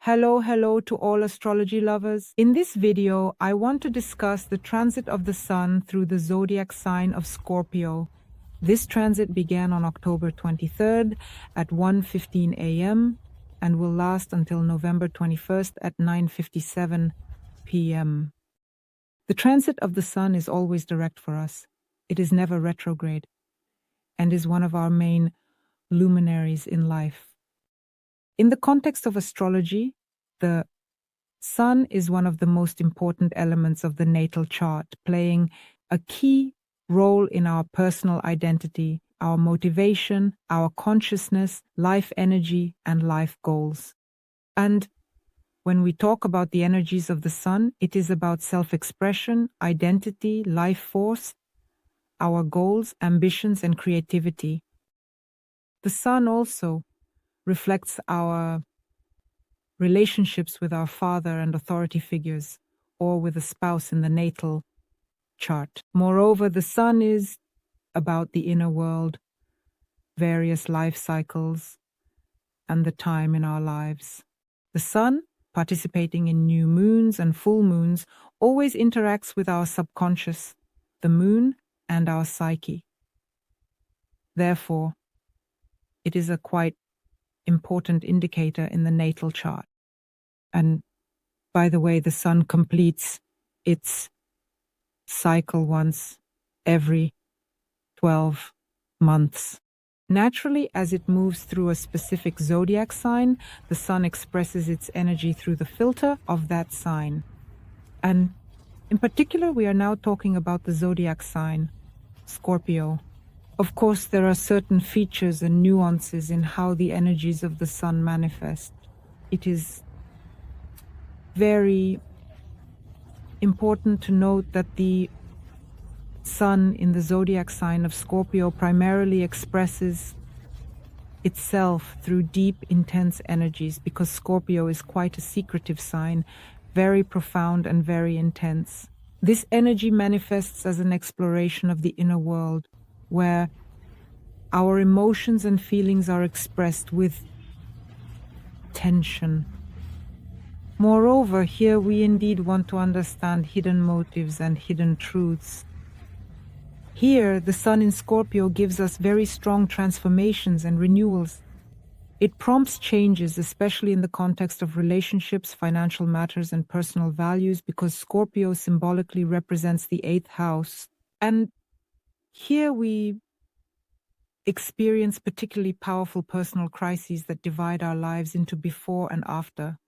Hello to all astrology lovers. In this video, I want to discuss the transit of the Sun through the zodiac sign of Scorpio. This transit began on October 23rd at 1:15 a.m. and will last until November 21st at 9:57 p.m. The transit of the Sun is always direct for us. It is never retrograde and is one of our main luminaries in life. In the context of astrology, the Sun is one of the most important elements of the natal chart, playing a key role in our personal identity, our motivation, our consciousness, life energy, and life goals. And when we talk about the energies of the Sun, it is about self-expression, identity, life force, our goals, ambitions, and creativity. The Sun also reflects our relationships with our father and authority figures, or with a spouse in the natal chart. Moreover, the Sun is about the inner world, various life cycles, and the time in our lives. The Sun, participating in new moons and full moons, always interacts with our subconscious, the moon, and our psyche. Therefore, it is a quite important indicator in the natal chart. And by the way, the Sun completes its cycle once every 12 months. Naturally, as it moves through a specific zodiac sign, the Sun expresses its energy through the filter of that sign. And in particular, we are now talking about the zodiac sign, Scorpio. Of course, there are certain features and nuances in how the energies of the Sun manifest. It is very important to note that the Sun in the zodiac sign of Scorpio primarily expresses itself through deep, intense energies, because Scorpio is quite a secretive sign, very profound and very intense. This energy manifests as an exploration of the inner world, where our emotions and feelings are expressed with tension. Moreover, here we indeed want to understand hidden motives and hidden truths. Here, the Sun in Scorpio gives us very strong transformations and renewals. It prompts changes, especially in the context of relationships, financial matters, and personal values, because Scorpio symbolically represents the 8th house. And here we experience particularly powerful personal crises that divide our lives into before and after.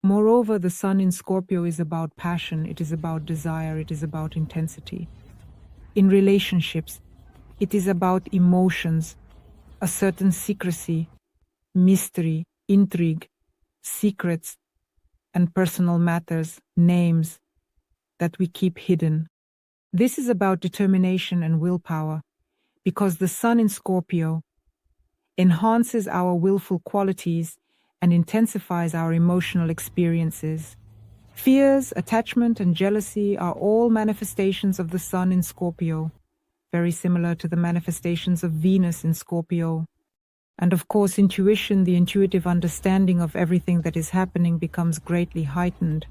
Moreover, the Sun in Scorpio is about passion, it is about desire, it is about intensity. In relationships, it is about emotions, a certain secrecy, mystery, intrigue, secrets, and personal matters, names that we keep hidden. This is about determination and willpower, because the Sun in Scorpio enhances our willful qualities and intensifies our emotional experiences. Fears, attachment, and jealousy are all manifestations of the Sun in Scorpio, very similar to the manifestations of Venus in Scorpio. And of course, intuition, the intuitive understanding of everything that is happening, becomes greatly heightened.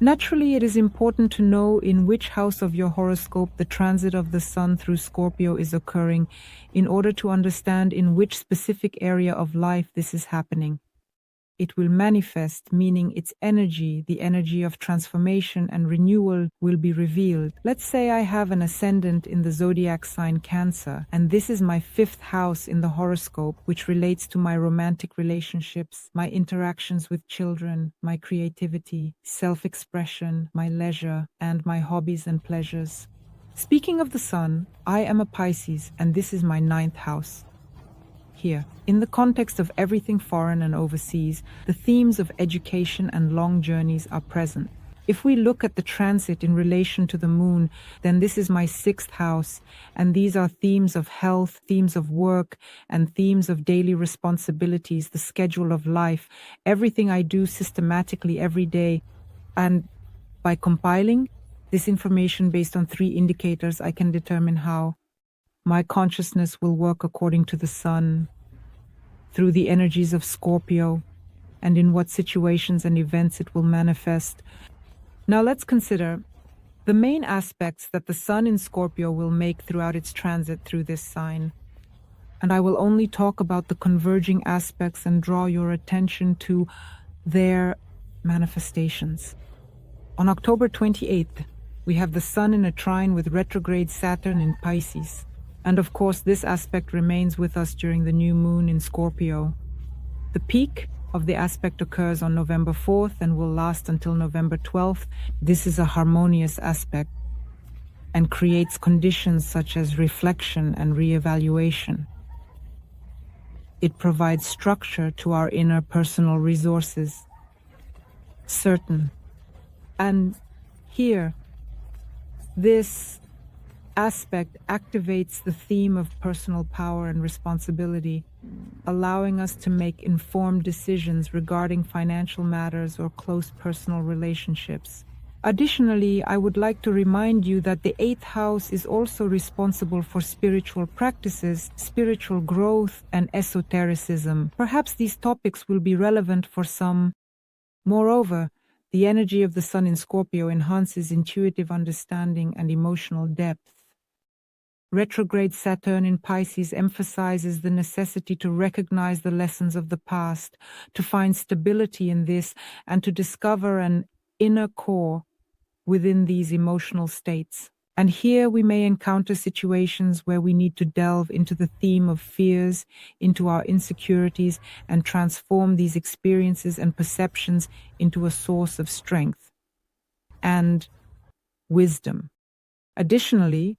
Naturally, it is important to know in which house of your horoscope the transit of the Sun through Scorpio is occurring, in order to understand in which specific area of life this is happening. It will manifest, meaning its energy, the energy of transformation and renewal, will be revealed. Let's say I have an ascendant in the zodiac sign Cancer, and this is my 5th house in the horoscope, which relates to my romantic relationships, my interactions with children, my creativity, self-expression, my leisure, and my hobbies and pleasures. Speaking of the Sun, I am a Pisces, and this is my 9th house. Here, in the context of everything foreign and overseas, the themes of education and long journeys are present. If we look at the transit in relation to the moon, then this is my 6th house, and these are themes of health, themes of work, and themes of daily responsibilities, the schedule of life, everything I do systematically every day. And by compiling this information based on 3 indicators, I can determine how my consciousness will work according to the Sun, through the energies of Scorpio, and in what situations and events it will manifest. Now let's consider the main aspects that the Sun in Scorpio will make throughout its transit through this sign. And I will only talk about the converging aspects and draw your attention to their manifestations. On October 28th, we have the Sun in a trine with retrograde Saturn in Pisces. And of course, this aspect remains with us during the new moon in Scorpio. The peak of the aspect occurs on November 4th and will last until November 12th. This is a harmonious aspect and creates conditions such as reflection and reevaluation. It provides structure to our inner personal resources. Certain. And here, this aspect activates the theme of personal power and responsibility, allowing us to make informed decisions regarding financial matters or close personal relationships. Additionally, I would like to remind you that the 8th house is also responsible for spiritual practices, spiritual growth, and esotericism. Perhaps these topics will be relevant for some. Moreover, the energy of the Sun in Scorpio enhances intuitive understanding and emotional depth. Retrograde Saturn in Pisces emphasizes the necessity to recognize the lessons of the past, to find stability in this, and to discover an inner core within these emotional states. And here we may encounter situations where we need to delve into the theme of fears, into our insecurities, and transform these experiences and perceptions into a source of strength and wisdom. Additionally,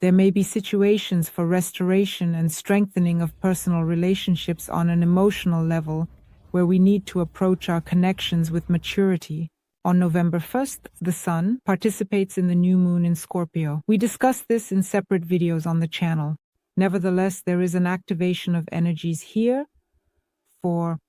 there may be situations for restoration and strengthening of personal relationships on an emotional level where we need to approach our connections with maturity. On November 1st, the Sun participates in the new moon in Scorpio. We discussed this in separate videos on the channel. Nevertheless, there is an activation of energies here for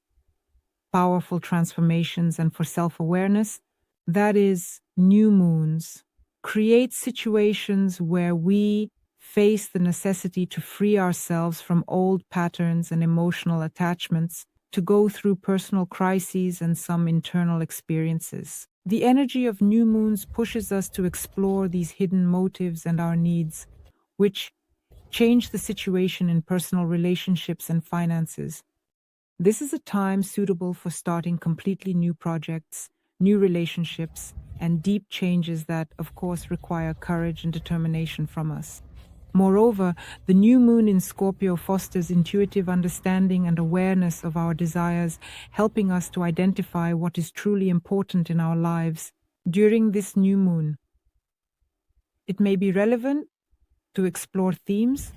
powerful transformations and for self-awareness. That is, new moons create situations where we face the necessity to free ourselves from old patterns and emotional attachments, to go through personal crises and some internal experiences. The energy of new moons pushes us to explore these hidden motives and our needs, which change the situation in personal relationships and finances. This is a time suitable for starting completely new projects, new relationships, and deep changes that, of course, require courage and determination from us. Moreover, the new moon in Scorpio fosters intuitive understanding and awareness of our desires, helping us to identify what is truly important in our lives. During this new moon, it may be relevant to explore themes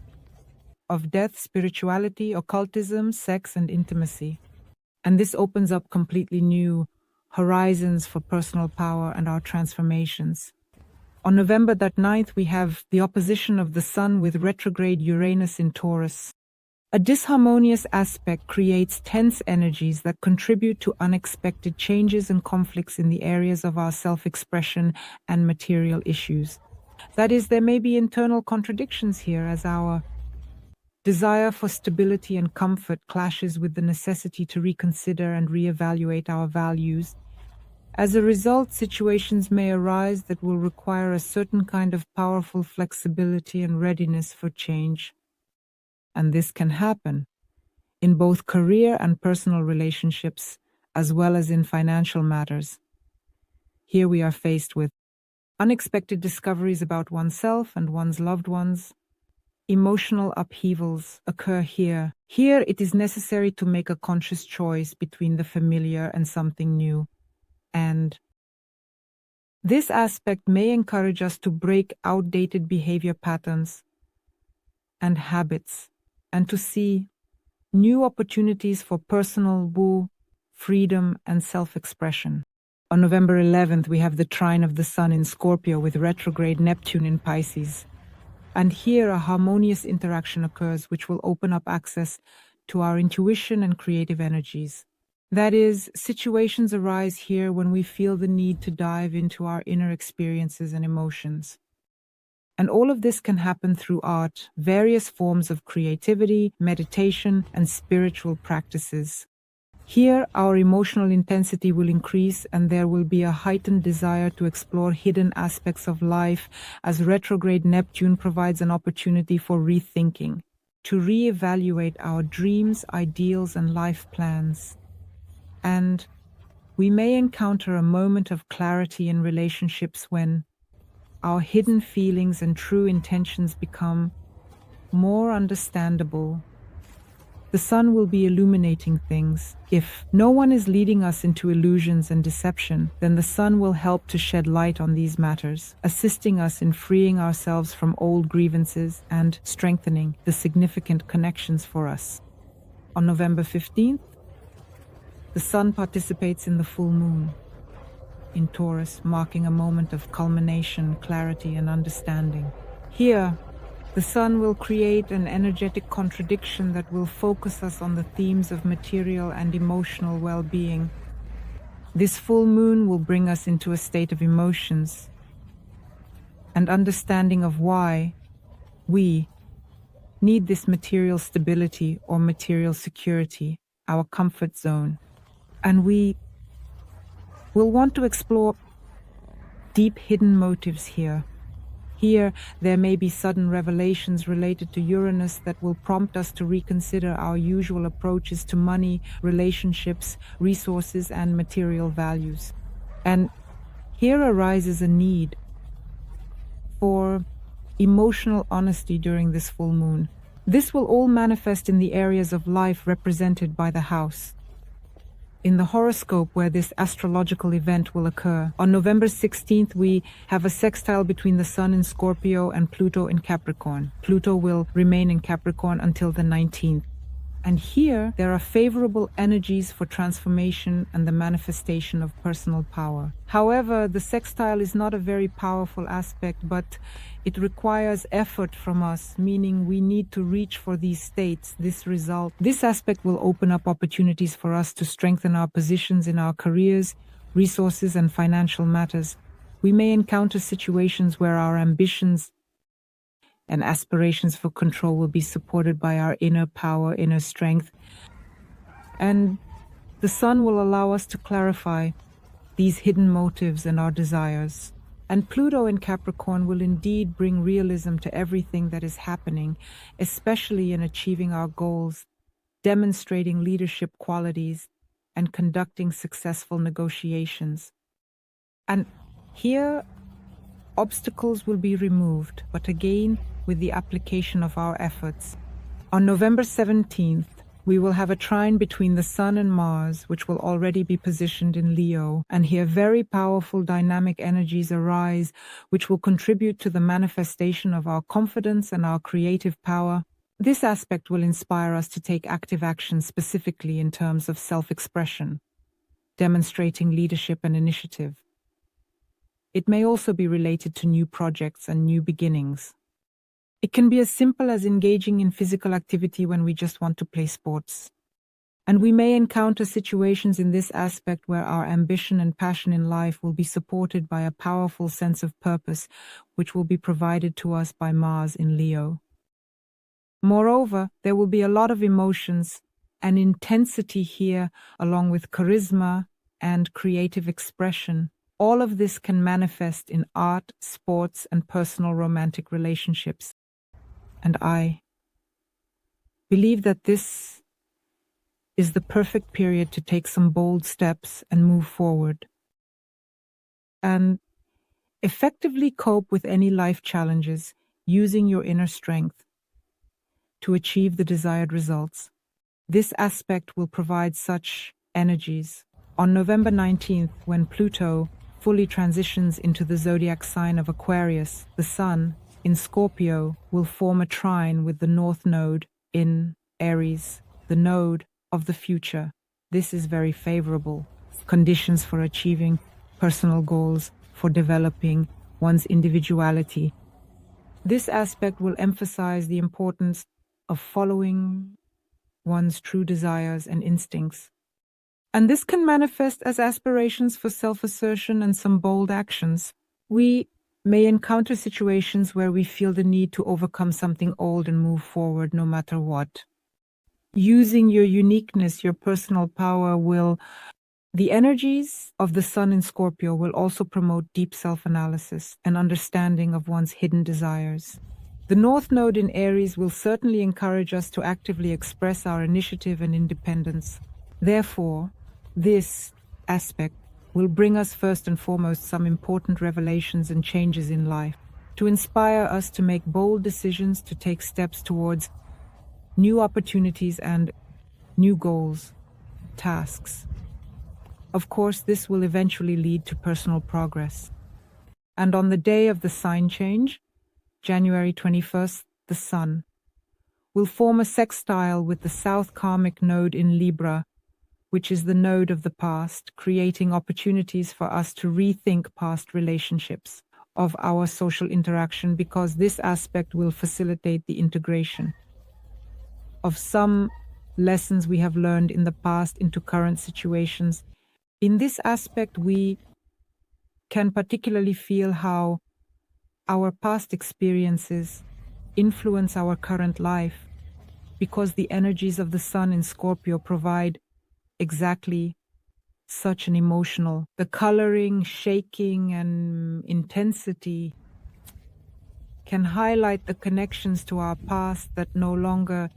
of death, spirituality, occultism, sex, and intimacy. And this opens up completely new horizons for personal power and our transformations. On November 9th, we have the opposition of the Sun with retrograde Uranus in Taurus. A disharmonious aspect creates tense energies that contribute to unexpected changes and conflicts in the areas of our self-expression and material issues. That is, there may be internal contradictions here as our desire for stability and comfort clashes with the necessity to reconsider and reevaluate our values. As a result, situations may arise that will require a certain kind of powerful flexibility and readiness for change. And this can happen in both career and personal relationships, as well as in financial matters. Here we are faced with unexpected discoveries about oneself and one's loved ones. Emotional upheavals occur here. Here it is necessary to make a conscious choice between the familiar and something new. And this aspect may encourage us to break outdated behavior patterns and habits and to see new opportunities for personal freedom and self-expression. On November 11th, we have the trine of the Sun in Scorpio with retrograde Neptune in Pisces. And here a harmonious interaction occurs which will open up access to our intuition and creative energies. That is, situations arise here when we feel the need to dive into our inner experiences and emotions. And all of this can happen through art, various forms of creativity, meditation, and spiritual practices. Here, our emotional intensity will increase and there will be a heightened desire to explore hidden aspects of life as retrograde Neptune provides an opportunity for rethinking, to reevaluate our dreams, ideals, and life plans. And we may encounter a moment of clarity in relationships when our hidden feelings and true intentions become more understandable. The sun will be illuminating things. If no one is leading us into illusions and deception, then the sun will help to shed light on these matters, assisting us in freeing ourselves from old grievances and strengthening the significant connections for us. On November 15th, the sun participates in the full moon in Taurus, marking a moment of culmination, clarity, and understanding. Here, the sun will create an energetic contradiction that will focus us on the themes of material and emotional well-being. This full moon will bring us into a state of emotions and understanding of why we need this material stability or material security, our comfort zone. And we will want to explore deep hidden motives here. Here, there may be sudden revelations related to Uranus that will prompt us to reconsider our usual approaches to money, relationships, resources, and material values. And here arises a need for emotional honesty during this full moon. This will all manifest in the areas of life represented by the house. In the horoscope where this astrological event will occur, on November 16th, we have a sextile between the Sun in Scorpio and Pluto in Capricorn. Pluto will remain in Capricorn until the 19th. And here, there are favorable energies for transformation and the manifestation of personal power. However, the sextile is not a very powerful aspect, but it requires effort from us, meaning we need to reach for these states, This aspect will open up opportunities for us to strengthen our positions in our careers, resources, and financial matters. We may encounter situations where our ambitions and aspirations for control will be supported by our inner power, inner strength. And the sun will allow us to clarify these hidden motives and our desires. And Pluto in Capricorn will indeed bring realism to everything that is happening, especially in achieving our goals, demonstrating leadership qualities, and conducting successful negotiations. And here, obstacles will be removed, but again, with the application of our efforts. On November 17th, we will have a trine between the Sun and Mars, which will already be positioned in Leo, and here very powerful dynamic energies arise, which will contribute to the manifestation of our confidence and our creative power. This aspect will inspire us to take active action specifically in terms of self-expression, demonstrating leadership and initiative. It may also be related to new projects and new beginnings. It can be as simple as engaging in physical activity when we just want to play sports. And we may encounter situations in this aspect where our ambition and passion in life will be supported by a powerful sense of purpose, which will be provided to us by Mars in Leo. Moreover, there will be a lot of emotions and intensity here, along with charisma and creative expression. All of this can manifest in art, sports, and personal romantic relationships. And I believe that this is the perfect period to take some bold steps and move forward and effectively cope with any life challenges using your inner strength to achieve the desired results. This aspect will provide such energies. On November 19th, when Pluto fully transitions into the zodiac sign of Aquarius, the Sun in Scorpio will form a trine with the North Node in Aries, the node of the future. This is very favorable. Conditions for achieving personal goals, for developing one's individuality. This aspect will emphasize the importance of following one's true desires and instincts. And this can manifest as aspirations for self-assertion and some bold actions. We may encounter situations where we feel the need to overcome something old and move forward no matter what. Using your uniqueness, your personal power the energies of the sun in Scorpio will also promote deep self-analysis and understanding of one's hidden desires. The North Node in Aries will certainly encourage us to actively express our initiative and independence. Therefore, this aspect will bring us first and foremost some important revelations and changes in life, to inspire us to make bold decisions, to take steps towards new opportunities and new goals, tasks. Of course, this will eventually lead to personal progress. And on the day of the sign change, January 21st, the Sun will form a sextile with the South Karmic node in Libra, which is the node of the past, creating opportunities for us to rethink past relationships of our social interaction, because this aspect will facilitate the integration of some lessons we have learned in the past into current situations. In this aspect, we can particularly feel how our past experiences influence our current life, because the energies of the sun in Scorpio provide exactly such an the coloring, shaking, and intensity can highlight the connections to our past that no longer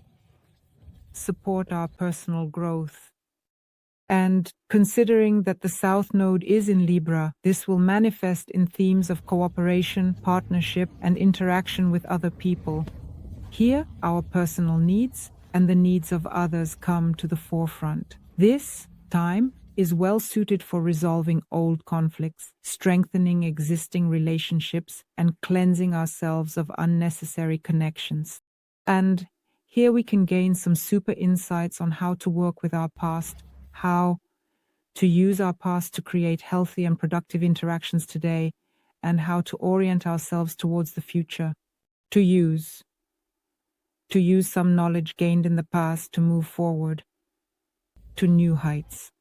support our personal growth. And considering that the South Node is in Libra, this will manifest in themes of cooperation, partnership, and interaction with other people. Here, our personal needs and the needs of others come to the forefront. This time is well suited for resolving old conflicts, strengthening existing relationships, and cleansing ourselves of unnecessary connections. And here we can gain some super insights on how to work with our past, how to use our past to create healthy and productive interactions today, and how to orient ourselves towards the future, to use some knowledge gained in the past to move forward to new heights.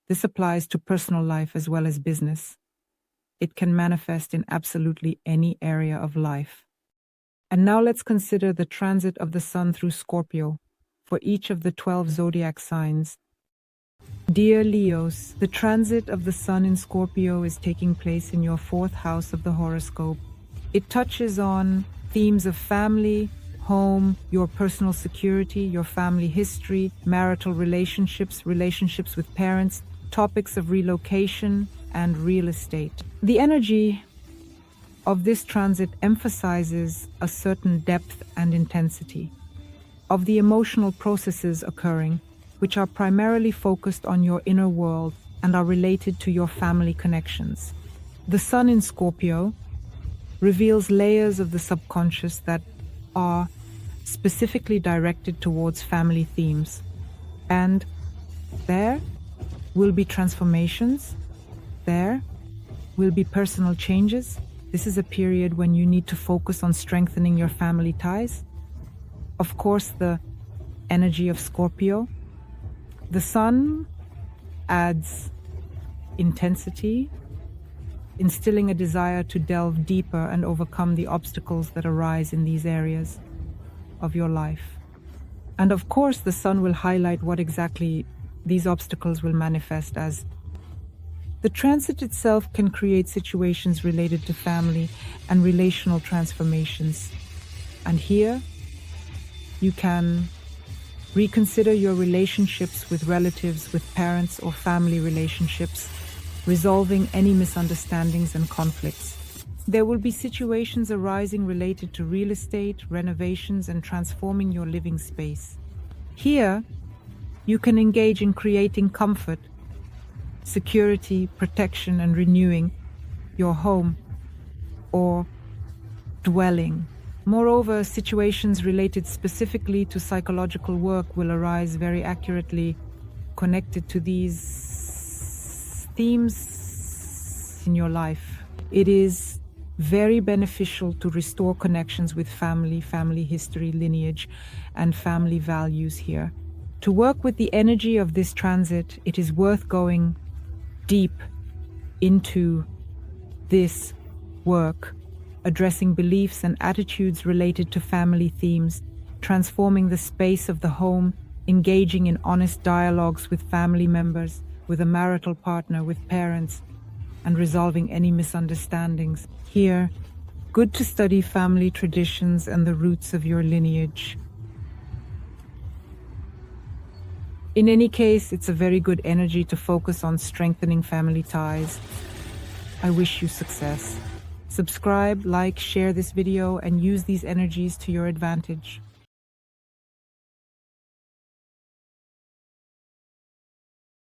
This applies to personal life as well as business. It can manifest in absolutely any area of life. And now let's consider the transit of the sun through Scorpio for each of the 12 zodiac signs. Dear Leos, the transit of the sun in Scorpio is taking place in your 4th house of the horoscope. It touches on themes of family, home, your personal security, your family history, marital relationships, relationships with parents, topics of relocation, and real estate. The energy of this transit emphasizes a certain depth and intensity of the emotional processes occurring, which are primarily focused on your inner world and are related to your family connections. The sun in Scorpio reveals layers of the subconscious that are specifically directed towards family themes. And there will be transformations. There will be personal changes. This is a period when you need to focus on strengthening your family ties. Of course, the energy of Scorpio. The sun adds intensity, instilling a desire to delve deeper and overcome the obstacles that arise in these areas of your life. And of course, the sun will highlight what exactly these obstacles will manifest as. The transit itself can create situations related to family and relational transformations. And here, you can reconsider your relationships with relatives, with parents, or family relationships, resolving any misunderstandings and conflicts. There will be situations arising related to real estate, renovations, and transforming your living space. Here, you can engage in creating comfort, security, protection, and renewing your home or dwelling. Moreover, situations related specifically to psychological work will arise very accurately connected to these themes in your life. It is very beneficial to restore connections with family history, lineage, and family values here. To work with the energy of this transit, it is worth going deep into this work, addressing beliefs and attitudes related to family themes, transforming the space of the home engaging in honest dialogues with family members, with a marital partner, with parents, and resolving any misunderstandings. Here, good to study family traditions and the roots of your lineage. In any case, it's a very good energy to focus on strengthening family ties. I wish you success. Subscribe, like, share this video, and use these energies to your advantage.